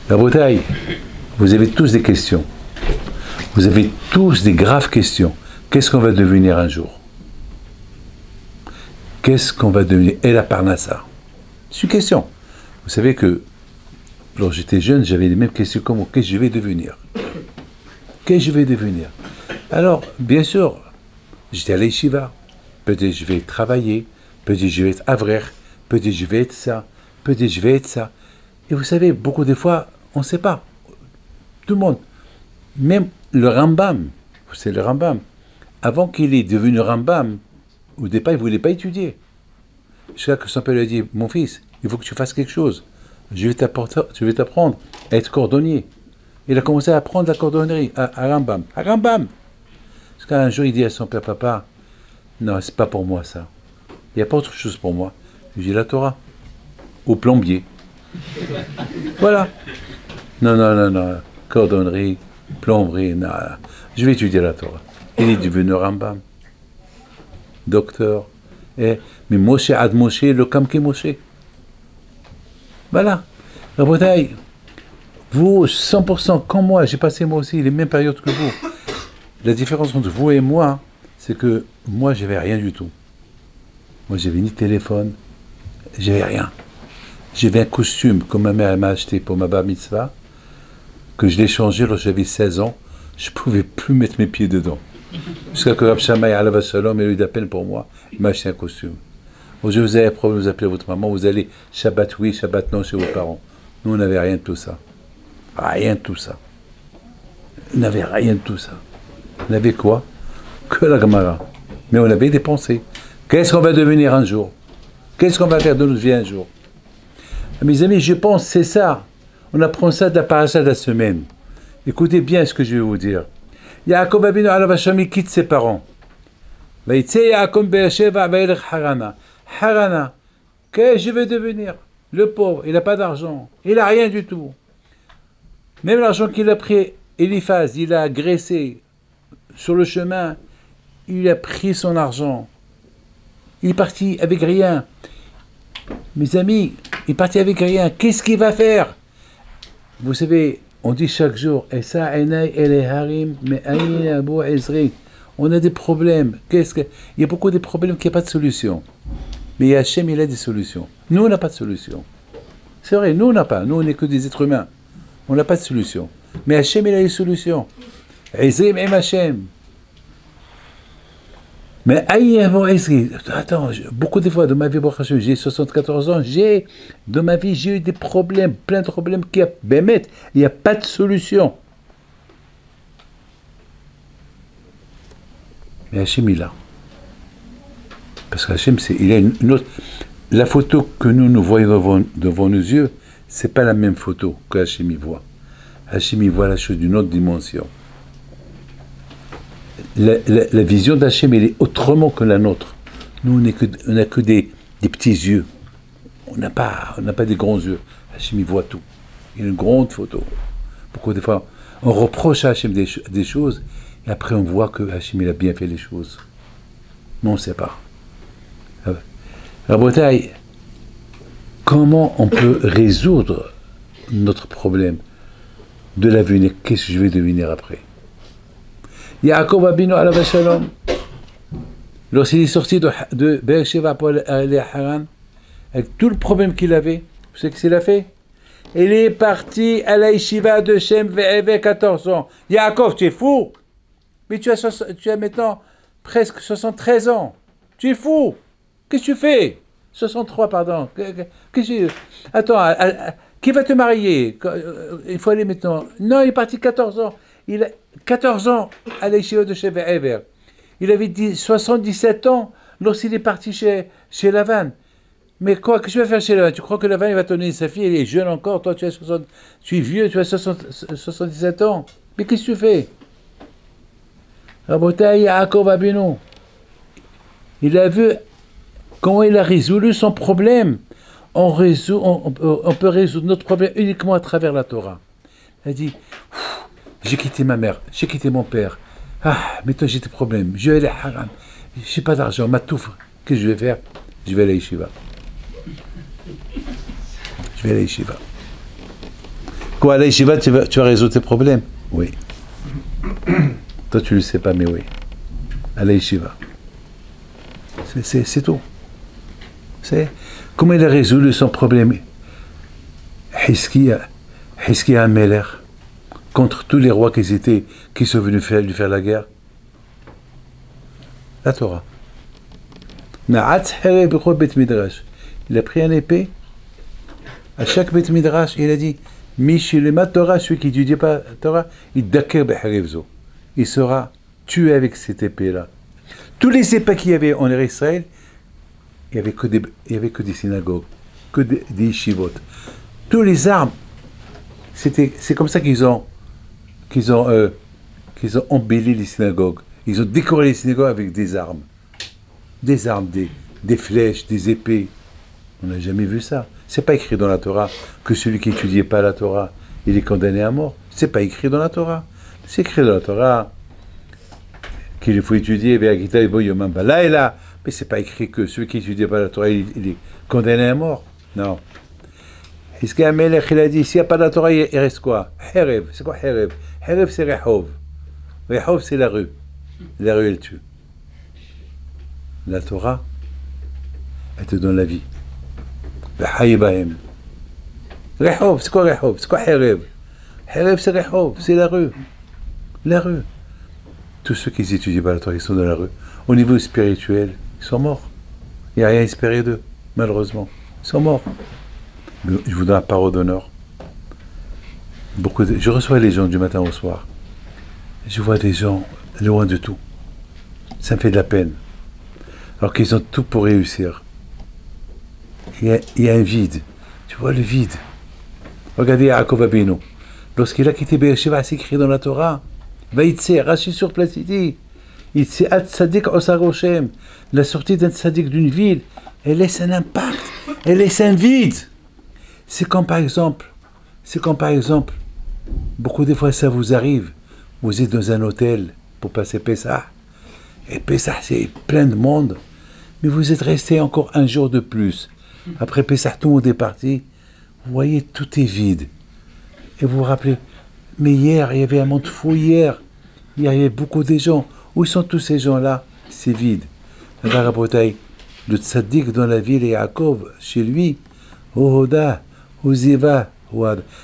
La Bretagne, vous avez tous des questions. Vous avez tous des graves questions. Qu'est-ce qu'on va devenir un jour? Qu'est-ce qu'on va devenir? Et la Parnassa. C'est une question. Vous savez que, lorsque j'étais jeune, j'avais les mêmes questions comme qu'est-ce que je vais devenir? Qu'est-ce que je vais devenir? Alors, bien sûr, j'étais à l'Yeshiva. Peut-être je vais travailler. Peut-être je vais être avrer. Peut-être je vais être ça. Peut-être je vais être ça. Et vous savez, beaucoup de fois, on ne sait pas. Tout le monde. Même le Rambam, c'est le Rambam. Avant qu'il est devenu Rambam, au départ, il ne voulait pas étudier. Jusqu'à que son père lui a dit, mon fils, il faut que tu fasses quelque chose. Je vais t'apprendre à être cordonnier. Il a commencé à apprendre la cordonnerie à Rambam. À Rambam! Jusqu'à un jour, il dit à son père, papa, non, c'est pas pour moi ça. Il n'y a pas autre chose pour moi. Je lui dis la Torah. Au plombier. Voilà. Non. Cordonnerie, plomberie, non. Je vais étudier la Torah. Il est devenu Rambam. Docteur. Mais Moshe ad Moshe, le Kamke Moshe. Voilà. La Bretagne, vous, 100% comme moi, j'ai passé moi aussi les mêmes périodes que vous. La différence entre vous et moi, c'est que moi, j'avais rien du tout. Moi, j'avais ni téléphone, j'avais rien. J'avais un costume que ma mère m'a acheté pour ma bar mitzvah, que je l'ai changé lorsque j'avais 16 ans. Je ne pouvais plus mettre mes pieds dedans. Jusqu'à que Rav Shammai Alav Shalom ait eu d'appel pour moi, il m'a acheté un costume. Aujourd'hui, vous avez un problème, vous appelez votre maman, vous allez Shabbat oui, Shabbat non chez vos parents. Nous, on n'avait rien de tout ça. Rien de tout ça. On n'avait rien de tout ça. On avait quoi? Que la Gemara. Mais on avait des pensées. Qu'est-ce qu'on va devenir un jour? Qu'est-ce qu'on va faire de notre vie un jour? Mes amis, je pense que c'est ça. On apprend ça de la paracha de la semaine. Écoutez bien ce que je vais vous dire. Yaakov Avinu alav Hashem, il quitte ses parents. Vaïtse Yaakov Be'esheva va'elech Harana. Harana, qu'est-ce que je vais devenir? Le pauvre, il n'a pas d'argent. Il n'a rien du tout. Même l'argent qu'il a pris, Eliphaz, il a agressé sur le chemin. Il a pris son argent. Il est parti avec rien. Mes amis, il est parti avec rien. Qu'est-ce qu'il va faire? Vous savez, on dit chaque jour, on a des problèmes. Il y a beaucoup de problèmes qui n'ont pas de solution. Mais Hachem, il a des solutions. Nous, on n'a pas de solution. C'est vrai, nous, on n'a pas. Nous, on n'est que des êtres humains. On n'a pas de solution. Mais Hachem, il a des solutions. Ezrim et Hachem. Mais attends, beaucoup de fois dans ma vie, j'ai 74 ans, dans ma vie, j'ai eu des problèmes, plein de problèmes il n'y a pas de solution. Mais Hachem, il a. Parce qu'Hachem, il a une autre. La photo que nous voyons devant nos yeux, c'est pas la même photo que Hachem y voit. Hachem y voit la chose d'une autre dimension. La vision d'Hachem, elle est autrement que la nôtre. Nous, on n'a que des petits yeux. On n'a pas des grands yeux. Hachem, il voit tout. Il a une grande photo. Beaucoup de fois, on reproche à Hachem des choses, et après on voit que Hachem, il a bien fait les choses. Non, on ne sait pas. La Bretagne, comment on peut résoudre notre problème de l'avenir? Qu'est-ce que je vais devenir après? Yaakov Avinu alav Shalom, lorsqu'il est sorti de Be'er-Sheva pour aller à Haran, avec tout le problème qu'il avait, vous savez ce qu'il a fait? Il est parti à la yeshiva de Shem Ve'eve, 14 ans. Yaakov, tu es fou? Mais tu as maintenant presque 73 ans. Tu es fou? Qu'est-ce que tu fais? 63, pardon. Attends, qui va te marier? Il faut aller maintenant. Non, il est parti 14 ans. Il a 14 ans à l'Yeshiva de Shem Ve'ever. Il avait 77 ans lorsqu'il est parti chez Lavan. Mais quoi, qu'est-ce que tu vas faire chez Lavan? Tu crois que Lavan il va te donner sa fille? Elle est jeune encore. Toi, tu es vieux, tu as 77 ans. Mais qu'est-ce que tu fais? Rabotai Yaakov Avinu. Il a vu comment il a résolu son problème. On peut résoudre notre problème uniquement à travers la Torah. Il a dit, j'ai quitté ma mère, j'ai quitté mon père. Maintenant j'ai des problèmes. Je vais aller à Haran. Je n'ai pas d'argent, ma touffe. Qu'est-ce que je vais faire? Je vais aller à Yeshiva. Je vais aller à Yeshiva. Quoi, à la yeshiva, tu vas résoudre tes problèmes? Oui. Toi, tu le sais pas, mais oui. À la yeshiva. C'est tout. Comment il a résolu son problème? Hizkiya Ameler, contre tous les rois qui sont venus lui faire la guerre. La Torah. Il a pris un épée. À chaque Bet Midrash, il a dit Mishilema Torah, celui qui n'étudie pas la Torah, il sera tué avec cette épée-là. Tous les épées qu'il y avait en Israël, il n'y avait que des synagogues, que des yeshivot. Tous les armes, c'est comme ça qu'ils ont embelli les synagogues. Ils ont décoré les synagogues avec des armes. Des armes, des flèches, des épées. On n'a jamais vu ça. C'est pas écrit dans la Torah que celui qui n'étudiait pas la Torah, il est condamné à mort. C'est pas écrit dans la Torah. C'est écrit dans la Torah qu'il faut étudier, mais c'est pas écrit que celui qui n'étudiait pas la Torah, il est condamné à mort. Non. Hizkiya Amelech, il a dit, s'il n'y a pas de Torah, il reste quoi? Herev. C'est quoi Herev? Herev, c'est Rehov. Rehov, c'est la rue. La rue, elle tue. La Torah, elle te donne la vie. Rehov, c'est quoi Rehov? C'est quoi Herev? Herev, c'est Rehov, c'est la rue. La rue. Tous ceux qui n'étudient pas la Torah, ils sont dans la rue. Au niveau spirituel, ils sont morts. Il n'y a rien à espérer d'eux, malheureusement. Ils sont morts. Je vous donne la parole d'honneur. Je reçois les gens du matin au soir. Je vois des gens loin de tout. Ça me fait de la peine. Alors qu'ils ont tout pour réussir. Il y a un vide. Tu vois le vide. Regardez Yaakov Avinu. Lorsqu'il a quitté Beersheba, c'est écrit dans la Torah. Vaïtse, Rashi sur place, il dit At Tzadik Osaroshem. La sortie d'un Tzadik d'une ville, elle laisse un impact. Elle laisse un vide. C'est comme par exemple, beaucoup de fois ça vous arrive, vous êtes dans un hôtel pour passer Pessah, et Pessah c'est plein de monde, mais vous êtes resté encore un jour de plus. Après Pessah, tout le monde est parti, vous voyez, tout est vide. Et vous vous rappelez, mais hier, il y avait un monde fou hier, il y avait beaucoup de gens. Où sont tous ces gens-là? C'est vide. Le tzaddik dans la ville et Yaakov, chez lui, Ohoda, Oziva,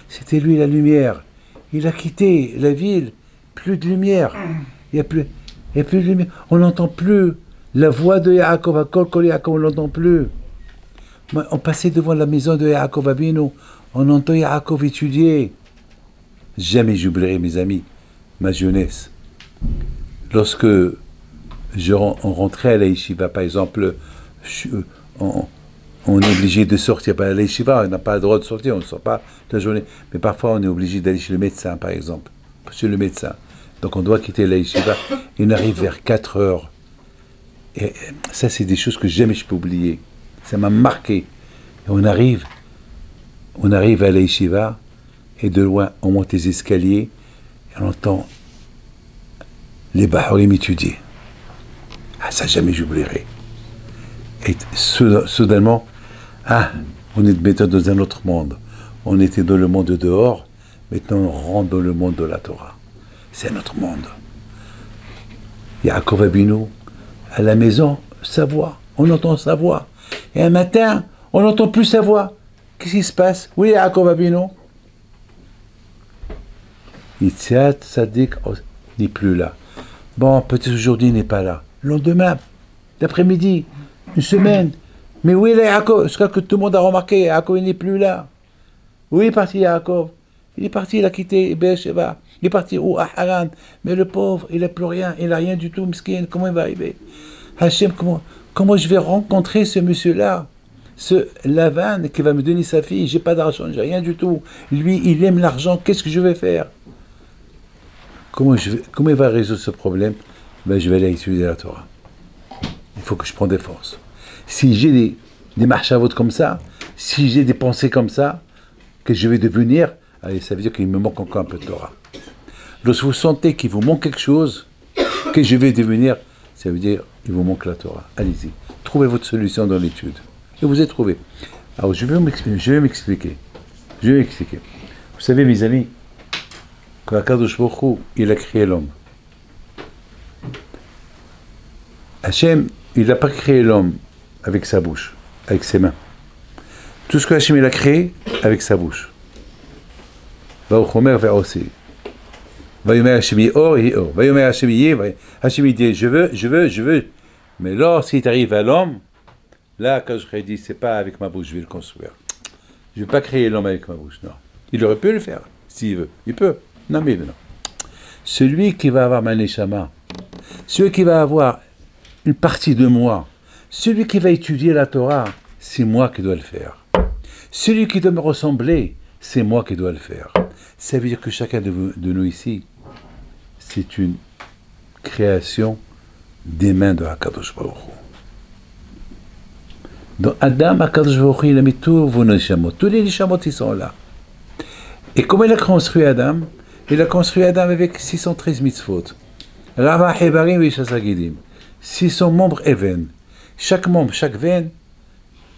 c'était lui la lumière. Il a quitté la ville, plus de lumière. Il n'y a plus de lumière. On n'entend plus la voix de Yaakov, à Kol Yaakov, on ne l'entend plus. On passait devant la maison de Yaakov Avinu, on entend Yaakov étudier. Jamais j'oublierai, mes amis, ma jeunesse. Lorsque on rentrait à la yeshiva, par exemple, on est obligé de sortir à la yeshiva, on n'a pas le droit de sortir, on ne sort pas la journée. Mais parfois, on est obligé d'aller chez le médecin, par exemple, chez le médecin. Donc, on doit quitter la yeshiva, et on arrive vers 4 heures. Et ça, c'est des choses que jamais je peux oublier. Ça m'a marqué. Et on arrive à la yeshiva, et de loin, on monte les escaliers, et on entend les Bahorim étudier. Ah, ça, jamais j'oublierai. Et soudainement, on est maintenant dans un autre monde. On était dans le monde de dehors, maintenant on rentre dans le monde de la Torah. C'est un autre monde. Yaakov Avinu, à la maison, sa voix, on entend sa voix. Et un matin, on n'entend plus sa voix. Qu'est-ce qui se passe? Oui, Yaakov Avinu. Yitzhak Tzadik n'est plus là. Bon, peut-être aujourd'hui il n'est pas là. Le lendemain, l'après-midi, une semaine. Mais où est Yaakov? Je crois que tout le monde a remarqué, Yaakov n'est plus là. Où est parti Yaakov? Il est parti, il a quitté Beersheba. Il est parti où? À Haran. Mais le pauvre, il n'a plus rien, il n'a rien du tout, miskin. Comment il va arriver? Hachem, comment je vais rencontrer ce monsieur-là? Ce Lavan qui va me donner sa fille, j'ai pas d'argent, j'ai rien du tout. Lui, il aime l'argent, qu'est-ce que je vais faire? Comment il va résoudre ce problème? Ben, je vais aller étudier la Torah. Il faut que je prenne des forces. Si j'ai des marches à vote comme ça, si j'ai des pensées comme ça, que je vais devenir, allez, ça veut dire qu'il me manque encore un peu de Torah. Lorsque vous sentez qu'il vous manque quelque chose, que je vais devenir, ça veut dire qu'il vous manque la Torah. Allez-y, trouvez votre solution dans l'étude. Et vous êtes trouvé. Alors je vais m'expliquer. Vous savez, mes amis, quand Akadosh Baruch Hu, il a créé l'homme, Hachem, il n'a pas créé l'homme avec sa bouche, avec ses mains. Tout ce que Hachem il a créé avec sa bouche. Baruch Omer ve'osi. Vayomer Hachem or, il or. Vayomer Hachem Hachem il dit je veux. Mais lorsqu'il arrive à l'homme, là, quand je dit c'est pas avec ma bouche, je vais le construire. Je ne vais pas créer l'homme avec ma bouche, non. Il aurait pu le faire, s'il veut. Il peut. Non, mais non. Celui qui va avoir ma neshama, celui qui va avoir une partie de moi, celui qui va étudier la Torah, c'est moi qui dois le faire. Celui qui doit me ressembler, c'est moi qui dois le faire. Ça veut dire que chacun de nous ici, c'est une création des mains de Hakadosh Baruch Hu. Donc Adam, Hakadosh Baruch Hu, il a mis tous vos neshamot. Tous les neshamot, ils sont là. Et comment il a construit Adam? Il a construit Adam avec 613 mitzvot. Rava Hebarim et Shasagidim. 600 membres et veines. Chaque membre, chaque veine,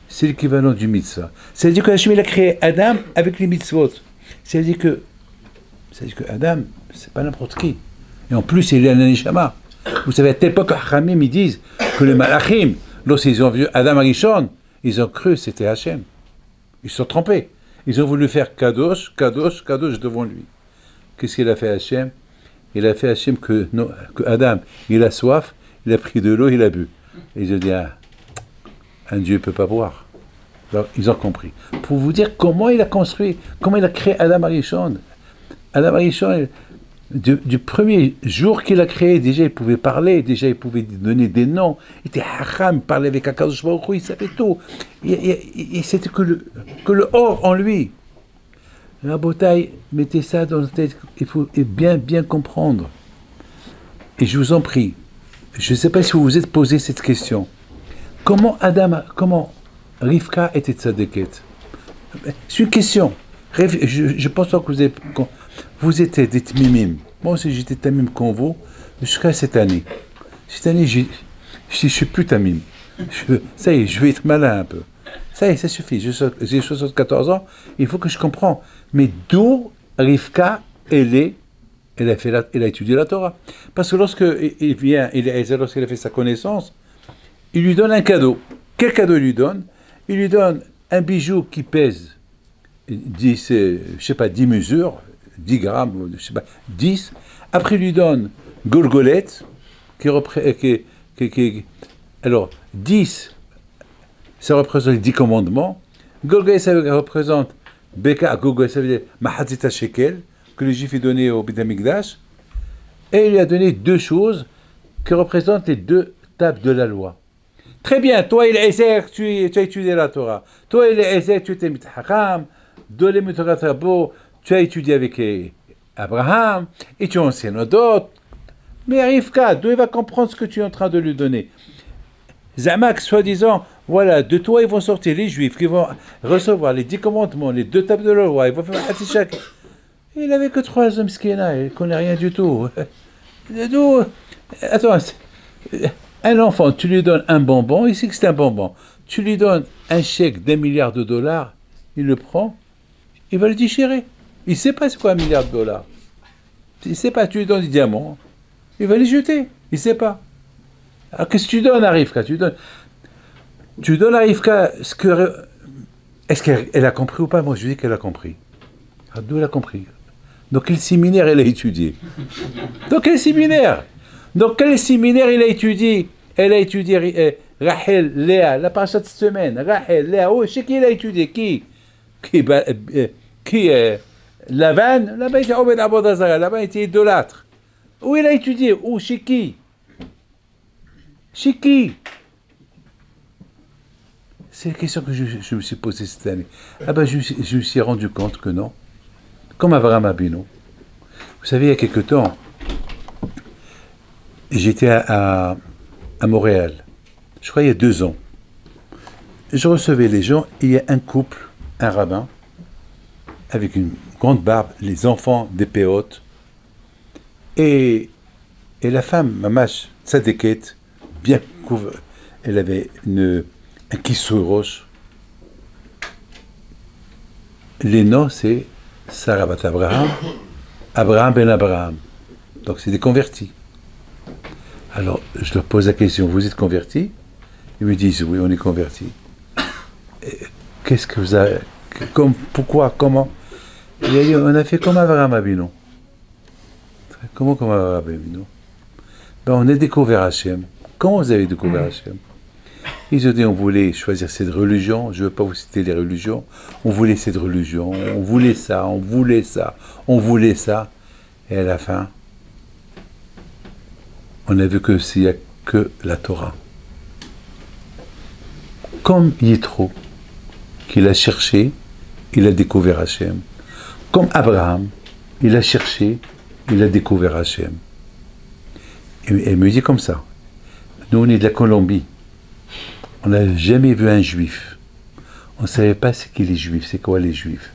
c'est l'équivalent du mitzvah. C'est-à-dire que Hachem il a créé Adam avec les mitzvot. C'est-à-dire que Adam, c'est pas n'importe qui. Et en plus, il est un neshama. Vous savez, à telle époque, les Hachamim, ils disent que les Malachim, lorsqu'ils ont vu Adam Arishon, ils ont cru que c'était Hachem. Ils se sont trompés. Ils ont voulu faire Kadosh devant lui. Qu'est-ce qu'il a fait Hachem? Il a fait Hachem que Adam, il a soif, il a pris de l'eau, il a bu. Et ils ont dit, un Dieu ne peut pas boire. Alors, ils ont compris. Pour vous dire comment il a construit, comment il a créé Adam Arishon. Adam Arishon, du premier jour qu'il a créé, déjà il pouvait parler, déjà il pouvait donner des noms. Il était hacham, il parlait avec Akadosh Baruch Hu, il savait tout. C'était que le or en lui. La bataille, mettez ça dans la tête, il faut bien comprendre. Et je vous en prie, je ne sais pas si vous vous êtes posé cette question. Comment Rivka était tzadéket? C'est une question. Je pense que vous êtes des tmimim. Moi aussi j'étais tamim comme vous jusqu'à cette année. Cette année, je ne suis plus tamim. Ça y est, je vais être malin un peu. Ça y est, ça suffit. J'ai 74 ans, il faut que je comprends. Mais d'où Rivka, elle a étudié la Torah. Parce que lorsqu'il a fait sa connaissance, il lui donne un cadeau. Quel cadeau il lui donne? Il lui donne un bijou qui pèse 10 mesures, 10 grammes, 10. Après, il lui donne Golgolette, alors, 10, ça représente les 10 commandements. Golgolette, ça représente Beka, Golgolette, ça veut dire Mahatzita Shekel, que les Juifs ont donné au Beth Amikdash. Et il lui a donné 2 choses qui représentent les 2 tables de la loi. Très bien, toi, il Ezer, tu as étudié la Torah. Toi, il Ezer, tu étais Mithacham. Dolé Mutarabo, tu as étudié avec Abraham, et tu enseignes d'autres. Mais Rivka, d'où il va comprendre ce que tu es en train de lui donner? Zamak, soi-disant, voilà, de toi, ils vont sortir les Juifs, qui vont recevoir les 10 commandements, les 2 tables de la loi, ils vont faire Hatishak. Il n'avait que 3 hommes skina, il ne connaît rien du tout. Attends, un enfant, tu lui donnes un bonbon, il sait que c'est un bonbon. Tu lui donnes un chèque d'1 milliard de dollars, il le prend, il va le déchirer. Il ne sait pas c'est quoi 1 milliard de dollars. Il ne sait pas, tu lui donnes des diamants, il va les jeter, il ne sait pas. Alors qu'est-ce que tu donnes à Rivka? Tu donnes à Rivka ce que... Est-ce qu'elle a compris ou pas? Moi je dis qu'elle a compris. Alors, d'où elle a compris? Dans quel séminaire elle a étudié? Dans quel séminaire elle a étudié? Elle a étudié Rachel, Léa, la parasha de cette semaine. Rachel, Léa, chez qui elle a étudié? Qui Lavan? Là-bas, il était Obed Abodazara, là-bas, il était idolâtre. Où elle a étudié? Où? Chez qui? Chez qui? C'est la question que je me suis posée cette année. Je me suis rendu compte que non. Comme Avraham Abino. Vous savez, il y a quelque temps, j'étais à Montréal. Je crois il y a 2 ans. Je recevais les gens, et il y a un couple, un rabbin, avec une grande barbe, les enfants des péotes, et la femme, Mamash Tzadeket, bien couverte, elle avait un kissou roche. Les noms, c'est Sarah bat Abraham, Abraham ben Abraham. Donc c'est des convertis. Alors je leur pose la question, vous êtes convertis? Ils me disent, oui, on est convertis. Qu'est-ce que vous avez... pourquoi? Comment? Il a dit, on a fait comme Abraham Avinu. Comment comme Abraham Avinu? Ben, on a découvert Hachem. Comment vous avez découvert Hachem? Ils ont dit, on voulait choisir cette religion. Je ne veux pas vous citer les religions. On voulait cette religion. On voulait ça, on voulait ça, on voulait ça. Et à la fin, on a vu que s'il n'y a que la Torah. Comme Yitro, qu'il a cherché, il a découvert Hachem. Comme Abraham, il a cherché, il a découvert Hachem. Et elle me dit comme ça. Nous, on est de la Colombie. On n'a jamais vu un juif. On ne savait pas ce qu'est les juifs, c'est quoi les juifs.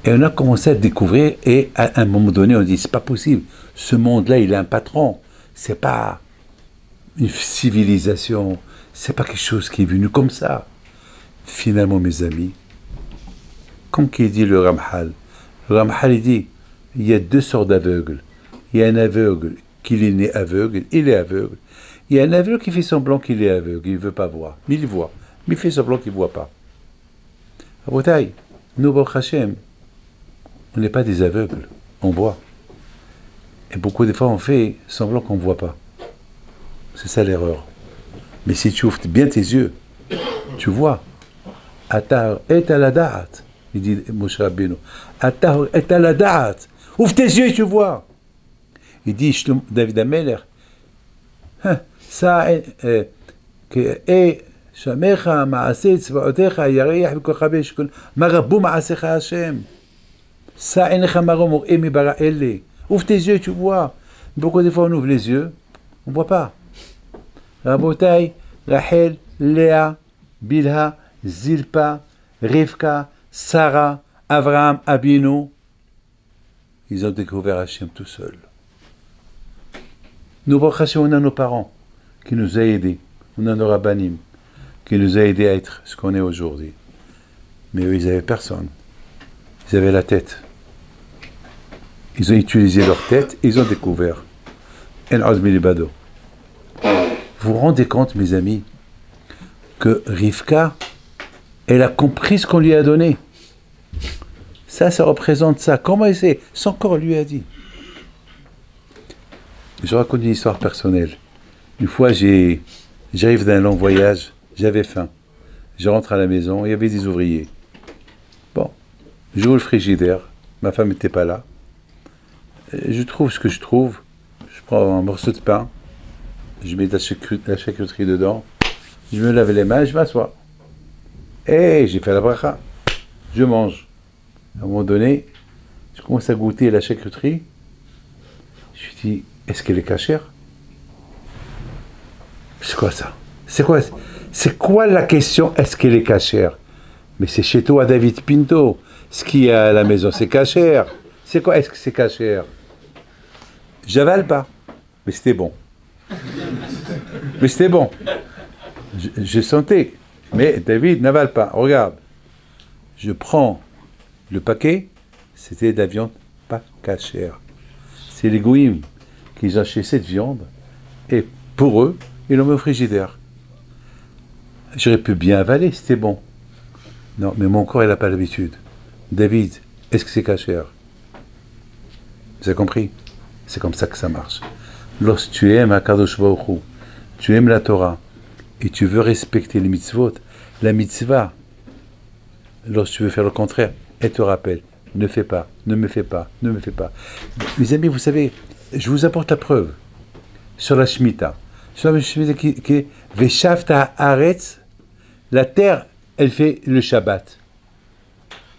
Et on a commencé à découvrir, et à un moment donné, on dit, c'est pas possible. Ce monde-là, il a un patron. C'est pas une civilisation. C'est pas quelque chose qui est venu comme ça. Finalement, mes amis, comme qu'il dit le Ramchal, il dit, il y a deux sortes d'aveugles. Il y a un aveugle qui est né aveugle, il est aveugle. Il y a un aveugle qui fait semblant qu'il est aveugle, il ne veut pas voir, mais il voit, mais il fait semblant qu'il ne voit pas. Aboutaï, nous, Baruch Hashem, on n'est pas des aveugles, on voit. Et beaucoup de fois, on fait semblant qu'on ne voit pas. C'est ça l'erreur. Mais si tu ouvres bien tes yeux, tu vois. Atar et aladat, il dit Moshe Rabbeinu. Atar et aladat. Ouvre tes yeux et tu vois. Il dit David Ameler. Ça et shamecha maaseh tzvaotecha yareich v'kochabe shkol marabu maasecha Hashem. Ça enecha marom emi bara elle. Ouvre tes yeux et tu vois. Beaucoup de fois on ouvre les yeux, on ne voit pas. Rabotai, Rachel, Léa, Bilha, Zilpa, Rivka, Sarah, Avraham, Abinu, ils ont découvert Hachem tout seuls. Nous, Baruch Hashem, on a nos parents qui nous ont aidés, on a nos rabbanim qui nous ont aidés à être ce qu'on est aujourd'hui. Mais eux, ils n'avaient personne. Ils avaient la tête. Ils ont utilisé leur tête et ils ont découvert. En Azmi Libado. Vous vous rendez compte, mes amis, que Rivka, elle a compris ce qu'on lui a donné. Ça représente ça. Comment elle sait? Son corps lui a dit. Je raconte une histoire personnelle. Une fois, j'arrive d'un long voyage, j'avais faim. Je rentre à la maison, il y avait des ouvriers. Bon, j'ouvre le frigidaire, ma femme n'était pas là. Je trouve ce que je trouve. Je prends un morceau de pain, je mets de la charcuterie dedans, je me lave les mains, je m'assois. Et j'ai fait la bracha. Je mange. À un moment donné, je commence à goûter la charcuterie. Je me dis, est-ce qu'elle est cachère? C'est quoi ça? C'est quoi la question, est-ce qu'elle est cachère? Mais c'est chez toi, David Pinto. Ce qu'il y a à la maison, c'est cachère. C'est quoi, est-ce que c'est cachère? J'avale pas. Mais c'était bon. Mais c'était bon. Je sentais. Mais David n'avale pas. Regarde. Je prends le paquet. C'était de la viande pas cachère. C'est les goïms qui ont acheté cette viande. Et pour eux, ils l'ont mis au frigidaire. J'aurais pu bien avaler, c'était bon. Non, mais mon corps, il n'a pas l'habitude. David, est-ce que c'est cachère? Vous avez compris? C'est comme ça que ça marche. Lorsque tu aimes Akadosh Baruch Hu, tu aimes la Torah, et tu veux respecter les mitzvot, la mitzvah, lorsque tu veux faire le contraire, elle te rappelle, ne fais pas, ne me fais pas, ne me fais pas. Mes amis, vous savez, je vous apporte la preuve sur la Shemitah. Sur la Shemitah qui est Veshavta Haaretz, la terre, elle fait le Shabbat.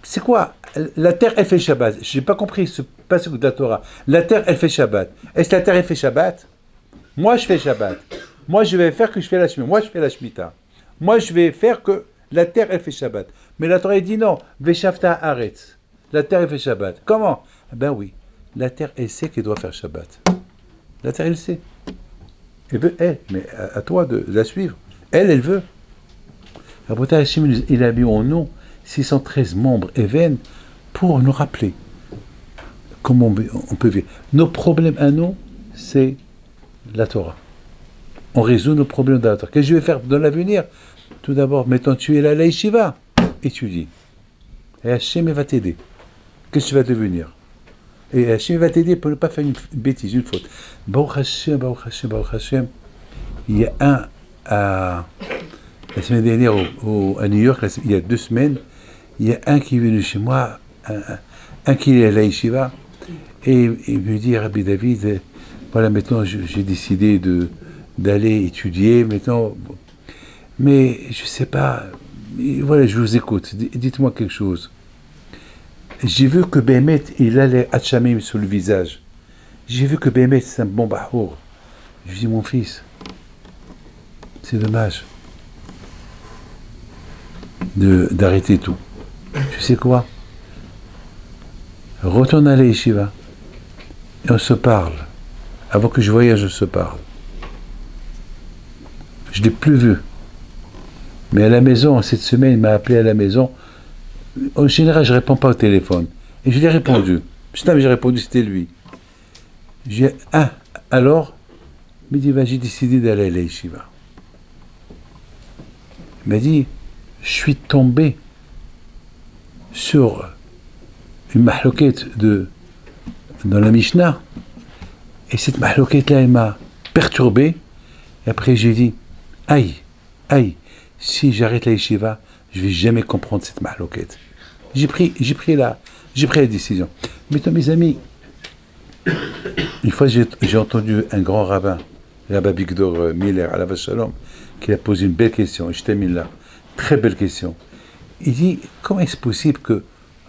C'est quoi? La terre, elle fait Shabbat. Je n'ai pas compris ce passage de la Torah. La terre, elle fait Shabbat. Est-ce que la terre, elle fait Shabbat? Moi, je fais Shabbat. Moi, je vais faire que je fais la Shemitah. Moi, je fais la Shemitah. Moi, je vais faire que la terre, elle fait Shabbat. Mais la Torah, elle dit non. Veshavta Haaretz. La terre, elle fait Shabbat. Comment? Ben oui. La terre, elle sait qu'elle doit faire Shabbat. La terre, elle sait. Elle veut, elle. Mais à toi de la suivre. Elle veut. Il a mis en nous 613 membres et veines pour nous rappeler comment on peut vivre. Nos problèmes à nous, c'est la Torah. On résout nos problèmes dans la Torah. Qu'est-ce que je vais faire dans l'avenir? Tout d'abord, maintenant tu es là à la yeshiva, étudie. Et Hachem va t'aider. Qu'est-ce que tu vas devenir? Et Hachem va t'aider pour ne pas faire une bêtise, une faute. Baruch Hashem, Baruch Hashem, Baruch Hashem. Il y a la semaine dernière à New York, il y a 2 semaines, il y a un qui est venu chez moi, un qui est à la yeshiva, et il me dit, Rabbi David, voilà, maintenant j'ai décidé d'aller étudier, maintenant, mais je ne sais pas, voilà, je vous écoute, dites-moi quelque chose. J'ai vu que Bémet, il a les Hatchamim sur le visage. J'ai vu que Bémet, c'est un bon bahour. Je lui dis, mon fils, c'est dommage d'arrêter tout. Tu sais quoi? Retourne à la yeshiva et on se parle. Avant que je voyage, on se parle. Je ne l'ai plus vu. Mais à la maison, cette semaine, il m'a appelé à la maison. En général, je ne réponds pas au téléphone. Et je lui ai répondu. Putain, j'ai répondu, c'était lui. J'ai dit, alors? Il m'a dit, j'ai décidé d'aller à la yeshiva. Il m'a dit, je suis tombé sur une mahloquette dans la Mishnah. Et cette mahloquette-là, elle m'a perturbé. Et après, j'ai dit, aïe, si j'arrête la yeshiva, je ne vais jamais comprendre cette mahloquette. J'ai pris la décision. Maintenant, mes amis, une fois, j'ai entendu un grand rabbin, Rabbi Bigdor Miller, alav shalom, qui a posé une belle question. Je termine là. Très belle question. Il dit, comment est-ce possible que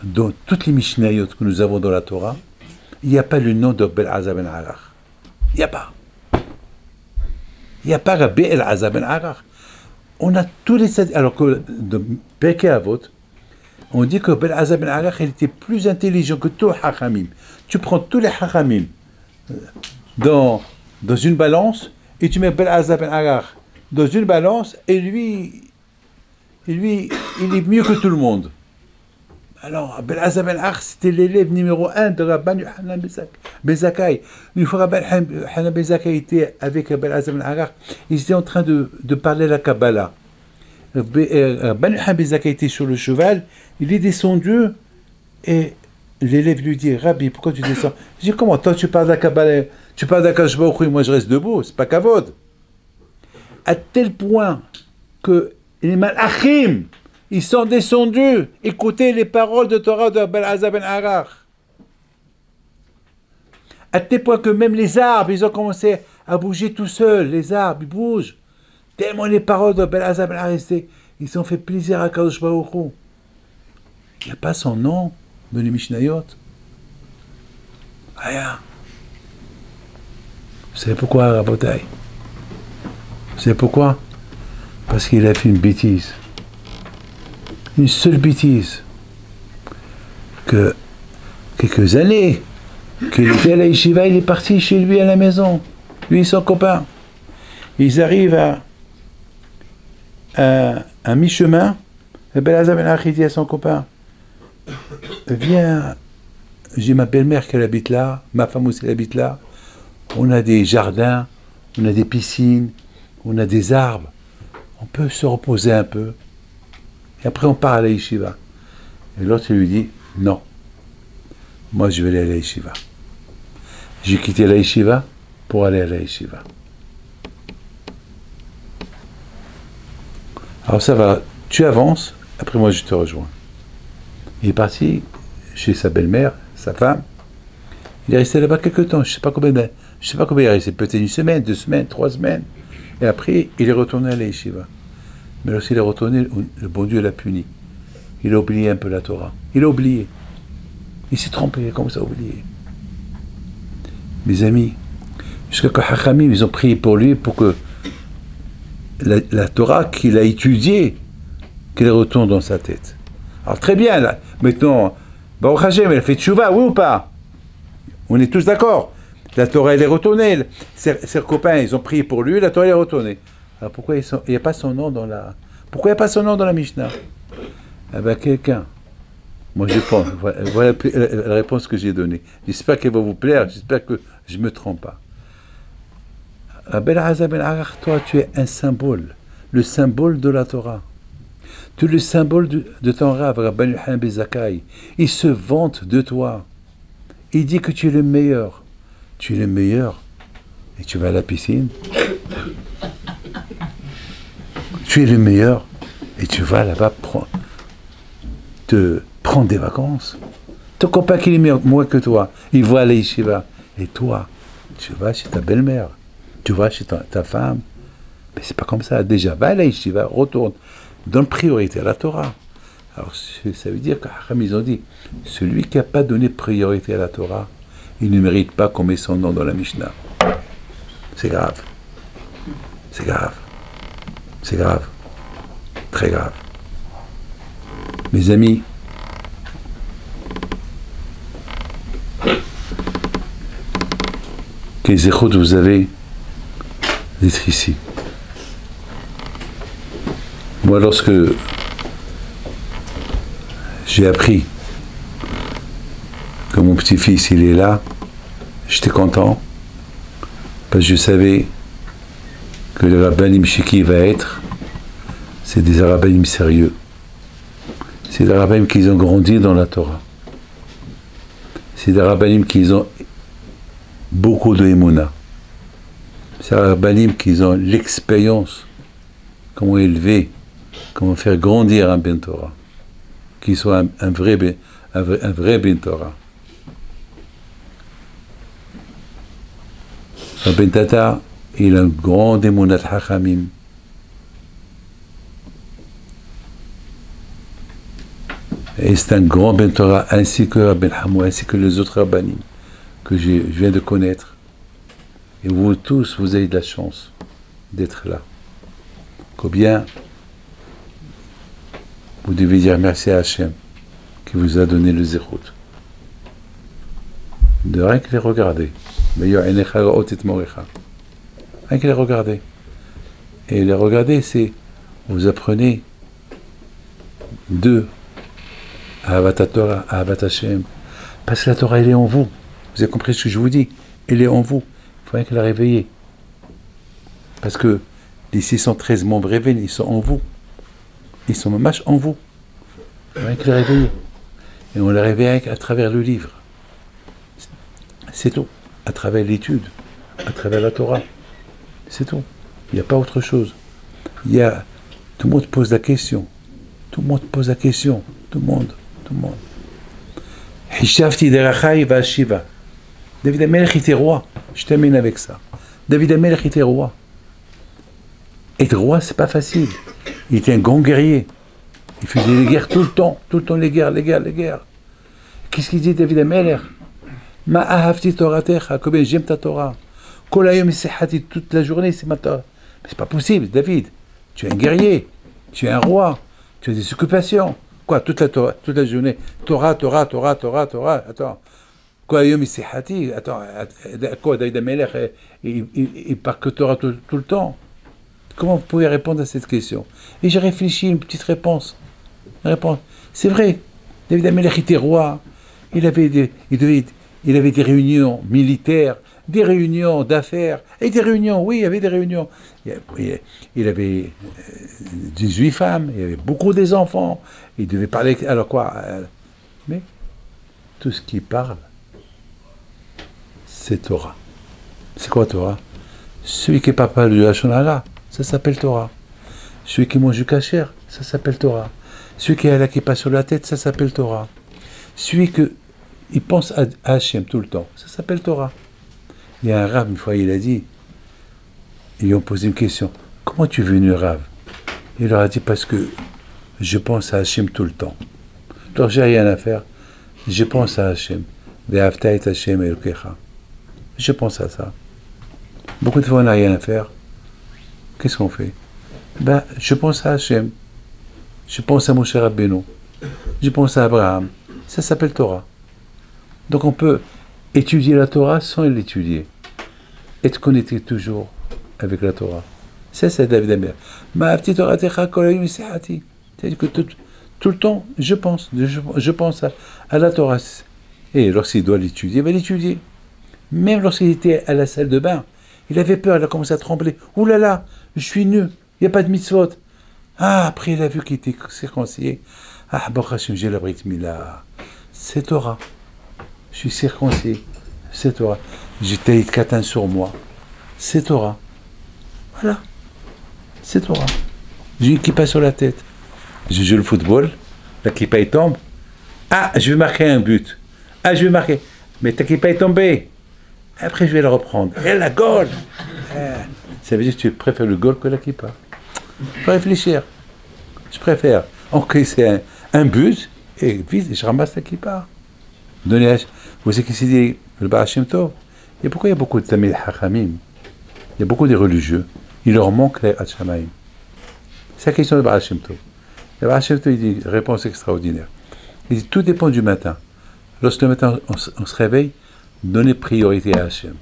dans toutes les Mishnayot que nous avons dans la Torah, il n'y a pas le nom de Bel-Azar ben Arar? Il n'y a pas. Il n'y a pas Rabbi El-Azar ben Arar. On a tous les... Alors que dans Pirkei Avot, on dit que Bel-Azar ben Arar, il était plus intelligent que tous les Hachamim. Tu prends tous les Hachamim dans une balance et tu mets Bel-Azar ben Arar dans une balance et lui, il est mieux que tout le monde. Alors, Bel-Azar ben Arar, c'était l'élève numéro 1 de Rabban Yochanan ben Zakkai. Une fois Rabban Yochanan ben Zakkai était avec Bel-Azar ben Arar, ils étaient en train de parler la Kabbalah. Rabban Yochanan ben Zakkai était sur le cheval, il est descendu et l'élève lui dit, Rabbi, pourquoi tu descends? Je dis, comment, toi tu parles de la Kabbalah, tu parles d'Akadosh Baruch Hu et moi je reste debout, c'est pas kavod. À tel point que les malachim, ils sont descendus écouter les paroles de Torah de Bel-Azar ben Arar. À tel point que même les arbres, ils ont commencé à bouger tout seuls. Les arbres, ils bougent. Tellement les paroles de Bel-Azar ben Arar, ils ont fait plaisir à Kadosh Baruch Hu. Il n'y a pas son nom dans les Mishnayot. Rien. Vous savez pourquoi, Rabotai? Vous savez pourquoi? Parce qu'il a fait une bêtise. Une seule bêtise. Que quelques années qu'il était à la yeshiva, il est parti chez lui à la maison. Lui et son copain. Ils arrivent à mi-chemin. Et Bel-Azar ben Arar dit à son copain, viens, j'ai ma belle-mère qui habite là, ma femme aussi habite là. On a des jardins, on a des piscines, on a des arbres. On peut se reposer un peu. Et après, on part à la yeshiva. Et l'autre lui dit, non, moi je vais aller à la yeshiva. J'ai quitté la yeshiva pour aller à la yeshiva. Alors ça va, tu avances, après moi je te rejoins. Il est parti chez sa belle-mère, sa femme. Il est resté là-bas quelques temps, je ne sais pas combien il est resté, peut-être 1 semaine, 2 semaines, 3 semaines. Et après, il est retourné à la yeshiva. Mais lorsqu'il est retourné, le bon Dieu l'a puni. Il a oublié un peu la Torah. Il a oublié. Il s'est trompé, comment ça a oublié? Mes amis, jusqu'à que Hachamim, ils ont prié pour lui pour que la Torah qu'il a étudiée, qu'elle retourne dans sa tête. Alors très bien, là, maintenant, Baruch Hashem, elle a fait tchouva, oui ou pas? On est tous d'accord. La Torah, elle est retournée. Ses copains, ils ont prié pour lui, la Torah, elle est retournée. Alors pourquoi il n'y a pas son nom dans la... Pourquoi il n'y a pas son nom dans la Mishnah? Eh bien, quelqu'un Moi, je pense. Voilà la réponse que j'ai donnée. J'espère qu'elle va vous plaire. J'espère que je ne me trompe pas. Rabbi Elazar ben Arach, toi, tu es un symbole. Le symbole de la Torah. Tu es le symbole de ton Rav, Rabbi Yochanan ben Zakkai. Il se vante de toi. Il dit que tu es le meilleur. Tu es le meilleur. Et tu vas à la piscine. Tu es le meilleur. Et tu vas là-bas te prendre des vacances. Ton copain qui est meilleur, moins que toi, il va à la yeshiva. Et toi, tu vas chez ta belle-mère. Tu vas chez ta femme. Mais c'est pas comme ça. Déjà, va à la yeshiva, retourne. Donne priorité à la Torah. Alors, ça veut dire qu'ils ont dit, celui qui n'a pas donné priorité à la Torah, il ne mérite pas qu'on mette son nom dans la Mishnah. C'est grave. C'est grave. C'est grave. Très grave. Mes amis, quels échos vous avez d'être ici. Moi, lorsque j'ai appris que mon petit-fils, il est là, j'étais content, parce que je savais que le rabbanim chez qui il va être, c'est des rabbanim sérieux. C'est des rabbanim qui ont grandi dans la Torah. C'est des rabbanim qui ont beaucoup de émouna. C'est des rabbanim qui ont l'expérience, comment élever, comment faire grandir un ben Torah, qui soit un vrai ben Torah. Ben Tata, il a un grand émounat hachamim. Et c'est un grand ben Torah, ainsi que Ben Hamou, ainsi que les autres rabbanim que je viens de connaître. Et vous tous, vous avez de la chance d'être là. Combien vous devez dire merci à Hachem qui vous a donné le zérout. De rien que les regarder. Rien que les regarder. Et les regarder, c'est vous apprenez de Ahavat Torah, Ahavat Hashem. Parce que la Torah, elle est en vous. Vous avez compris ce que je vous dis? Elle est en vous. Il faut rien que la réveiller. Parce que les 613 membres révélés, ils sont en vous. Ils sont mamash en vous. Il faut rien que les réveiller. Et on les réveille à travers le livre. C'est tout. À travers l'étude. À travers la Torah. C'est tout. Il n'y a pas autre chose. Tout le monde pose la question. Tout le monde pose la question. Tout le monde. Hishavti derachai va shiva. David Amelech était roi. Je termine avec ça. David Amelech était roi. Être roi, c'est pas facile. Il était un grand guerrier. Il faisait les guerres tout le temps les guerres. Qu'est-ce qu'il dit David Amelech? Ma ahavti toratecha, combien j'aime ta Torah. Kol hayom sehati, toute la journée, c'est ma Torah. Mais c'est pas possible, David. Tu es un guerrier, tu es un roi, tu as des occupations. Quoi, toute la journée, Torah. Attends. Quoi, hayom sehati, attends, quoi, David Amelech, il parle que Torah tout le temps. Comment vous pouvez répondre à cette question? Et j'ai réfléchi une petite réponse. C'est vrai, David Amelech était roi. Il avait des réunions militaires, des réunions d'affaires, et des réunions, oui, il y avait des réunions. Il avait 18 femmes, il y avait beaucoup des enfants, il devait parler, alors quoi? Mais tout ce qui parle, c'est Torah. C'est quoi Torah? Celui qui parle pas de Lashon Hara, ça s'appelle Torah. Celui qui mange du kasher, ça s'appelle Torah. Celui qui a la kippa sur la tête, ça s'appelle Torah. Celui il pense à Hachem tout le temps, ça s'appelle Torah. Il y a un Rav, une fois, il a dit, ils lui ont posé une question, comment tu es venu Rav? Il leur a dit, parce que je pense à Hachem tout le temps. Alors j'ai rien à faire, je pense à Hachem. Je pense à ça. Beaucoup de fois, on n'a rien à faire. Qu'est-ce qu'on fait? Je pense à Hachem. Je pense à Moshe Rabbeinu. Je pense à Abraham. Ça s'appelle Torah. Donc on peut étudier la Torah sans l'étudier. Être connecté toujours avec la Torah. Ça, c'est David Amelech. Ma petite Torah techa kol hayom sehati. C'est-à-dire que Tout le temps, je pense à la Torah. Et lorsqu'il doit l'étudier, il va l'étudier. Même lorsqu'il était à la salle de bain, il avait peur, il a commencé à trembler. Ouh là là, je suis nu, il n'y a pas de mitzvot. Ah, après il a vu qu'il était circoncis. Ah, Baruch Hashem, j'ai la Brit Mila. C'est Torah. Je suis circoncis. C'est Torah. J'ai taillé de catin sur moi. C'est Torah. Voilà. C'est Torah. J'ai une kippa sur la tête. Je joue le football. La kippa elle tombe. Ah, je vais marquer un but. Ah, je vais marquer. Mais ta kippa est tombée. Après, je vais la reprendre. Et la goal. Ça veut dire que tu préfères le goal que la kippa. Je peux réfléchir. Je préfère encaisser un but et vite, je ramasse la kippa. Vous savez qui s'est dit le Baal Shem Tov? Et pourquoi il y a beaucoup de Tamil Hachamim? Il y a beaucoup de religieux. Il leur manque les Hachamaim. C'est la question de Baal Shem Tov. Le Baal Shem Tov, il dit une réponse extraordinaire. Il dit tout dépend du matin. Lorsque le matin on se réveille, donnez priorité à Hachem.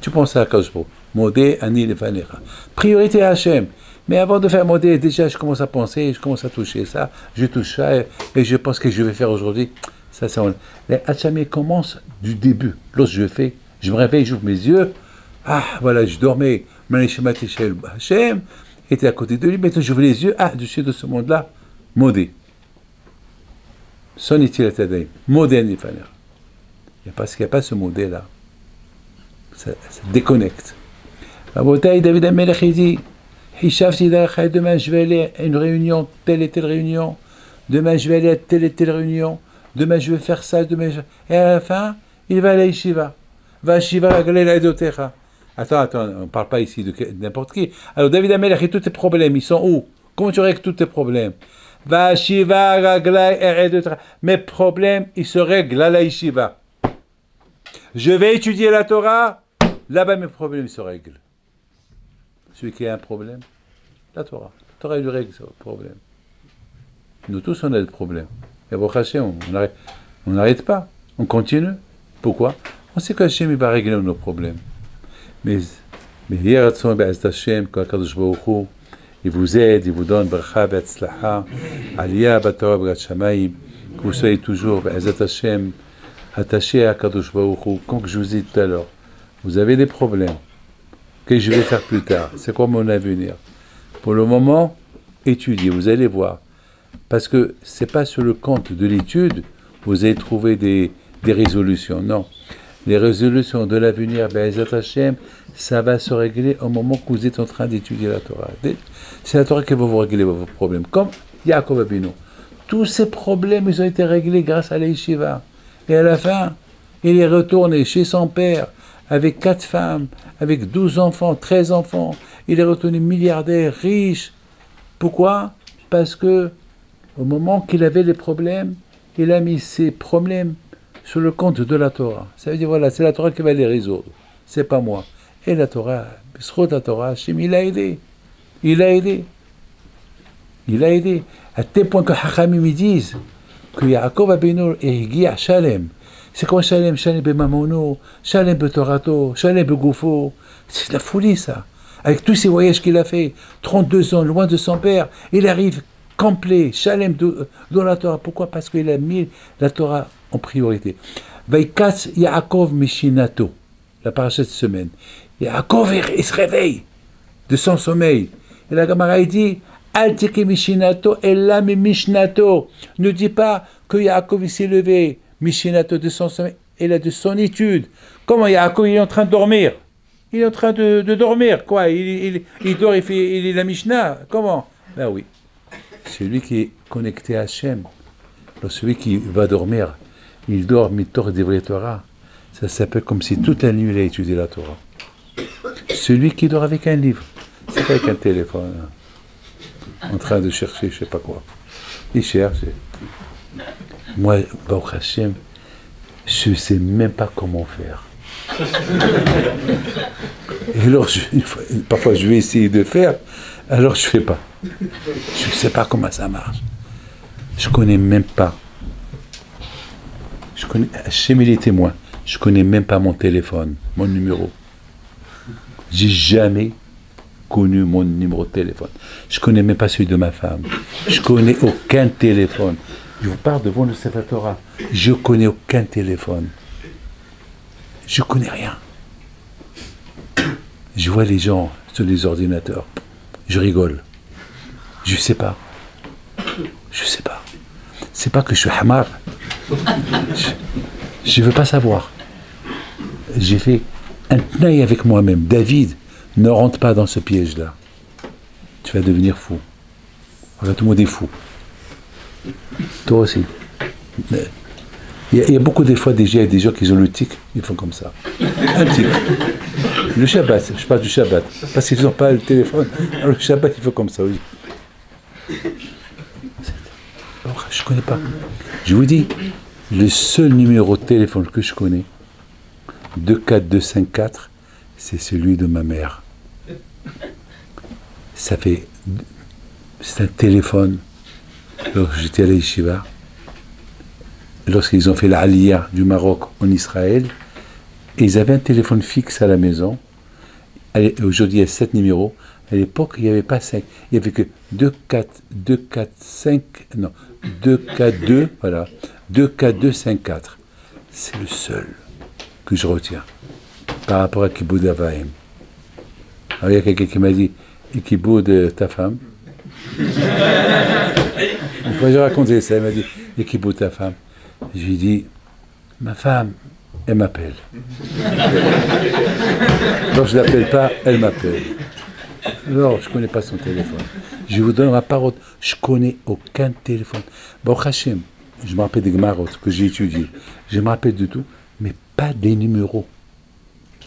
Tu penses à Kajbo. Modé, Ani, Levanecha. Priorité à Hachem. Mais avant de faire modé, déjà je commence à penser, je commence à toucher ça, je touche ça, et je pense que je vais faire aujourd'hui. Ça, les Hachamim commencent du début. Lorsque je me réveille, j'ouvre mes yeux. Ah, voilà, je dormais. Hachem était à côté de lui. Maintenant, j'ouvre les yeux. Ah, je suis de ce monde-là. Modé. Son est-il atteint? Modé, Nifaner. Parce qu'il n'y a pas ce modé-là. Ça déconnecte. Rabotai, David Amelech, il dit demain, je vais aller à une réunion, telle et telle réunion. Demain, je vais aller à telle et telle réunion. Demain, je vais faire ça. Demain, et à la fin, il va à la yeshiva. Va à Shiva, la galera edotecha. Attends, on ne parle pas ici de n'importe qui. Alors, David Amelech et tous tes problèmes, ils sont où? Comment tu règles tous tes problèmes? Va à Shiva, la galera edotecha. Mes problèmes, ils se règlent à la yeshiva. Je vais étudier la Torah. Là-bas, mes problèmes se règlent. Celui qui a un problème, la Torah. La Torah, il lui règle ce problème. Nous tous, on a des problèmes. Et bon, Hachem, on n'arrête pas. On continue. Pourquoi? On sait qu'Hachem, il va régler nos problèmes. Mais hier, Hachem, quand Kadosh Baruch Hu, il vous aide, il vous donne bracha be'atzlacha, aliyah b'Torah b'Yirat Shamayim, que vous soyez toujours be'ezat Hachem, attaché à Kadosh Baruch Hu. Comme je vous ai dit tout à l'heure, vous avez des problèmes que je vais faire plus tard. C'est quoi mon avenir? Pour le moment, étudiez, vous allez voir. Parce que ce n'est pas sur le compte de l'étude que vous allez trouver des résolutions. Non. Les résolutions de l'avenir, Be'ezat Hashem, ça va se régler au moment que vous êtes en train d'étudier la Torah. C'est la Torah qui va vous régler vos problèmes. Comme Yaakov Avinu. Tous ces problèmes, ils ont été réglés grâce à la yeshiva. Et à la fin, il est retourné chez son père, avec 4 femmes, avec 12 enfants, 13 enfants. Il est retourné milliardaire, riche. Pourquoi? Parce que au moment qu'il avait les problèmes, il a mis ses problèmes sur le compte de la Torah. Ça veut dire, voilà, c'est la Torah qui va les résoudre. C'est pas moi. Et la Torah, la Torah, Hachem, il a aidé. Il a aidé. Il a aidé. À tel point que Hachamim disent que Yaakov Abinu est à Shalem. C'est quoi Shalem? Shalem b'mamono, Shalem b'torato, Shalem b'goufo. C'est de la folie, ça. Avec tous ces voyages qu'il a fait, 32 ans, loin de son père, il arrive complet, Shalem dans la Torah. Pourquoi? Parce qu'il a mis la Torah en priorité. Vaikatz Yaakov Mishinato, la paracha de semaine. Yaakov, il se réveille de son sommeil. Et la Gemara, il dit, Al tiki Mishinato, Ella mi Mishnato. Ne dis pas que Yaakov, il s'est levé, Mishinato, de son sommeil, et là, de son étude. Comment Yaakov, il est en train de dormir? Il est en train de dormir, quoi? Il dort, il est la Mishnah. Comment? Ben oui. Celui qui est connecté à Hachem, celui qui va dormir, il dort mitor d'Ivri Torah. Ça s'appelle comme si toute la nuit il a étudié la Torah. Celui qui dort avec un livre, c'est pas avec un téléphone, hein, en train de chercher je sais pas quoi. Il cherche. Moi, Baruch Hashem, je ne sais même pas comment faire. Et alors, parfois je vais essayer de faire, alors je ne fais pas. Je ne sais pas comment ça marche. Je ne connais même pas. Chez mes témoins, je ne connais même pas mon téléphone, mon numéro. J'ai jamais connu mon numéro de téléphone. Je connais même pas celui de ma femme. Je connais aucun téléphone. Je vous parle devant le Sefer Torah. Je connais aucun téléphone. Je connais rien. Je vois les gens sur les ordinateurs. Je rigole. Je sais pas. Je sais pas. C'est pas que je suis hamar. Je veux pas savoir. J'ai fait un tenaille avec moi-même. David, ne rentre pas dans ce piège-là. Tu vas devenir fou. Voilà, tout le monde est fou. Toi aussi. Il y a beaucoup des fois des gens qui ont le tic, ils font comme ça. Un tic. Le Shabbat, je parle du Shabbat. Parce qu'ils n'ont pas le téléphone. Alors le Shabbat, il faut comme ça, oui. Alors, je ne connais pas. Je vous dis, le seul numéro de téléphone que je connais, 24254, c'est celui de ma mère. C'est un téléphone. Lorsque j'étais à la Yeshiva, lorsqu'ils ont fait l'Aliyah du Maroc en Israël, et ils avaient un téléphone fixe à la maison. Aujourd'hui, il y a 7 numéros. À l'époque, il n'y avait pas 5. Il n'y avait que 242, voilà. 24254. C'est le seul que je retiens par rapport à Kiboud Avaim. Alors, il y a quelqu'un qui m'a dit, et Kiboud ta femme. Une fois, j'ai raconté ça, il m'a dit, et Kiboud ta femme. Je lui ai dit, ma femme, elle m'appelle. Donc je ne l'appelle pas, elle m'appelle. Alors, je ne connais pas son téléphone. Je vous donne ma parole, je ne connais aucun téléphone. Bon, Hachem, je me rappelle des Gemarot que j'ai étudiés. Je me rappelle de tout, mais pas des numéros.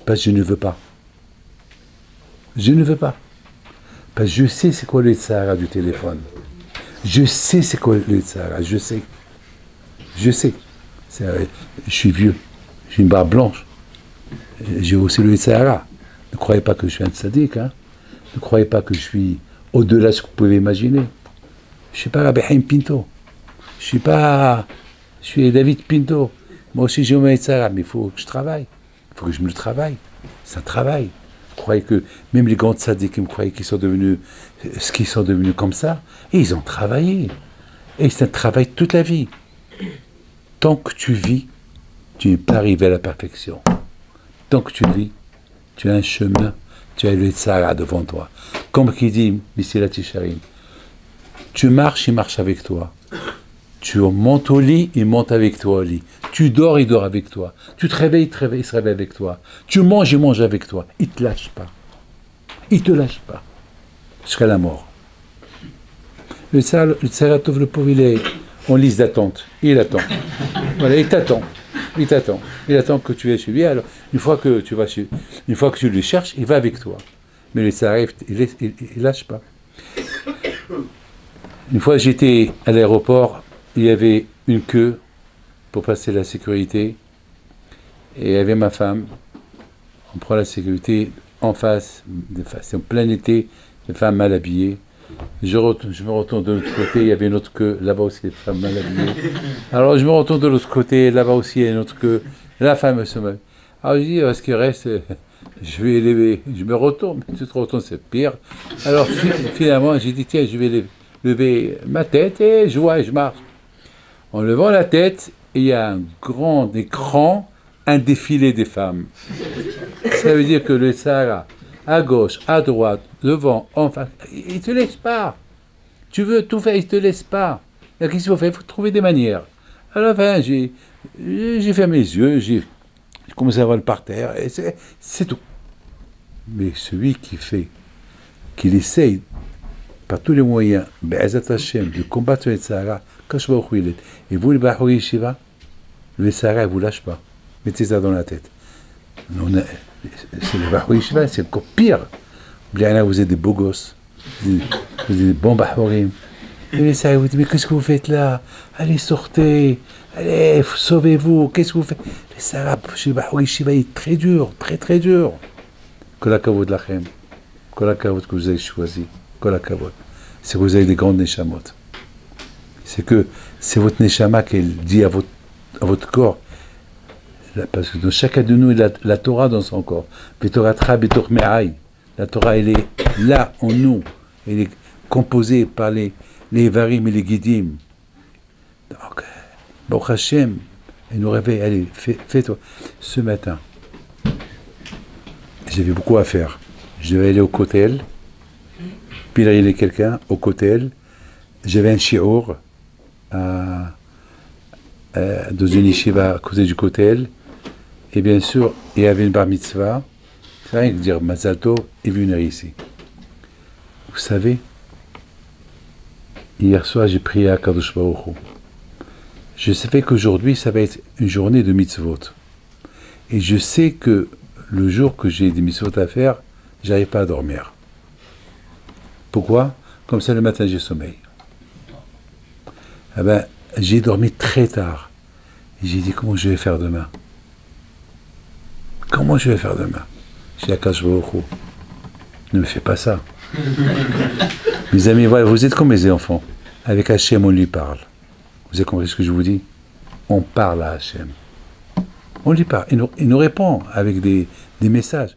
Parce que je ne veux pas. Je ne veux pas. Parce que je sais c'est quoi le Sahara du téléphone. Je sais c'est quoi le Sahara, je sais. Je sais. Je suis vieux. J'ai une barbe blanche. J'ai aussi le Sahara. Ne croyez pas que je suis un tzaddik. Hein. Ne croyez pas que je suis au-delà de ce que vous pouvez imaginer. Je ne suis pas Rabbi Haim Pinto. Je suis David Pinto. Moi aussi j'ai un Sahara, mais il faut que je travaille. Il faut que je me le travaille. C'est un travail. Vous croyez que même les grands tzaddikim croyaient qu'ils sont devenus ce qu'ils sont devenus comme ça. Et ils ont travaillé. Et c'est un travail toute la vie. Tant que tu vis, tu n'es pas arrivé à la perfection. Tant que tu vis, tu as un chemin, tu as le Sahara devant toi. Comme qui dit, Messilat Tisharim, tu marches, il marche avec toi. Tu montes au lit, il monte avec toi au lit. Tu dors, il dort avec toi. Tu te réveilles, il se réveille avec toi. Tu manges, il mange avec toi. Il ne te lâche pas. Il ne te lâche pas. Jusqu'à la mort. Le Sahara, le pauvre, il est en liste d'attente. Il attend. Voilà, il t'attend. Il t'attend. Il attend que tu es chez lui. Alors, une fois que tu le cherches, il va avec toi. Mais le Sahara, il lâche pas. Une fois, j'étais à l'aéroport, il y avait une queue pour passer la sécurité. Et il y avait ma femme. On prend la sécurité en face. C'est en plein été, des femmes mal habillées. Je me retourne de l'autre côté, il y avait une autre queue, là-bas aussi des femmes mal habillées. Alors je me retourne de l'autre côté, là-bas aussi il y a une autre queue, la femme se met. Alors je dis, ce qui reste, je vais élever, je me retourne, mais tu te retournes, c'est pire. Alors finalement j'ai dit, tiens, je vais lever ma tête et je vois, je marche. En levant la tête, il y a un grand écran, un défilé des femmes. Ça veut dire que le Sahara, à gauche, à droite, devant, en face, il ne te laisse pas. Tu veux tout faire, il ne te laisse pas. Qu'est-ce qu'il faut faire? Il faut trouver des manières. Alors, enfin, j'ai fermé les yeux, j'ai commencé à voir le parterre, et c'est tout. Mais celui qui essaye, par tous les moyens, de combattre le Sahara, et vous, le Bahou Yeshiva, le Sahara, il ne vous lâche pas. Mettez ça dans la tête. C'est le Bahou Yeshiva, c'est encore pire. Vous êtes des beaux gosses, vous êtes des bons Bahourim. Et les Sahara vous disent, mais qu'est-ce que vous faites là? Allez, sortez, allez, sauvez-vous, qu'est-ce que vous faites? Les Sahara, chez le Bahou Yeshiva, il est très dur, très très dur. Kol hakavod lachem, kol hakavod que vous avez choisi, kol hakavod. C'est que vous avez des grandes neshamot. C'est que c'est votre neshama qu'elle dit à votre corps. Parce que dans chacun de nous, il a la Torah dans son corps. Vetoratra betor me'ai. La Torah, elle est là, en nous. Elle est composée par les Varim et les Guidim. Donc, Baruch Hashem, elle nous réveille. Allez, fais-toi. Ce matin, j'avais beaucoup à faire. Je devais aller au Kotel, pilarier quelqu'un au Kotel. J'avais un shiur dans une yeshiva à côté du Kotel. Et bien sûr, il y avait une bar mitzvah. C'est rien que dire Mazal Tov et venir ici. Vous savez, hier soir, j'ai prié à Kadosh Baruch Hu. Je savais qu'aujourd'hui, ça va être une journée de mitzvot. Et je sais que le jour que j'ai des mitzvot à faire, j'arrive pas à dormir. Pourquoi? Comme ça, le matin, j'ai sommeil. Ah ben, j'ai dormi très tard. Et j'ai dit, comment je vais faire demain? Comment je vais faire demain? J'ai dit à Kadosh Baruch Hu, ne me fais pas ça. Mes amis, voilà, vous êtes comme mes enfants. Avec Hachem, on lui parle. Vous avez compris ce que je vous dis? On parle à Hachem. On lui parle. Il nous répond avec des messages.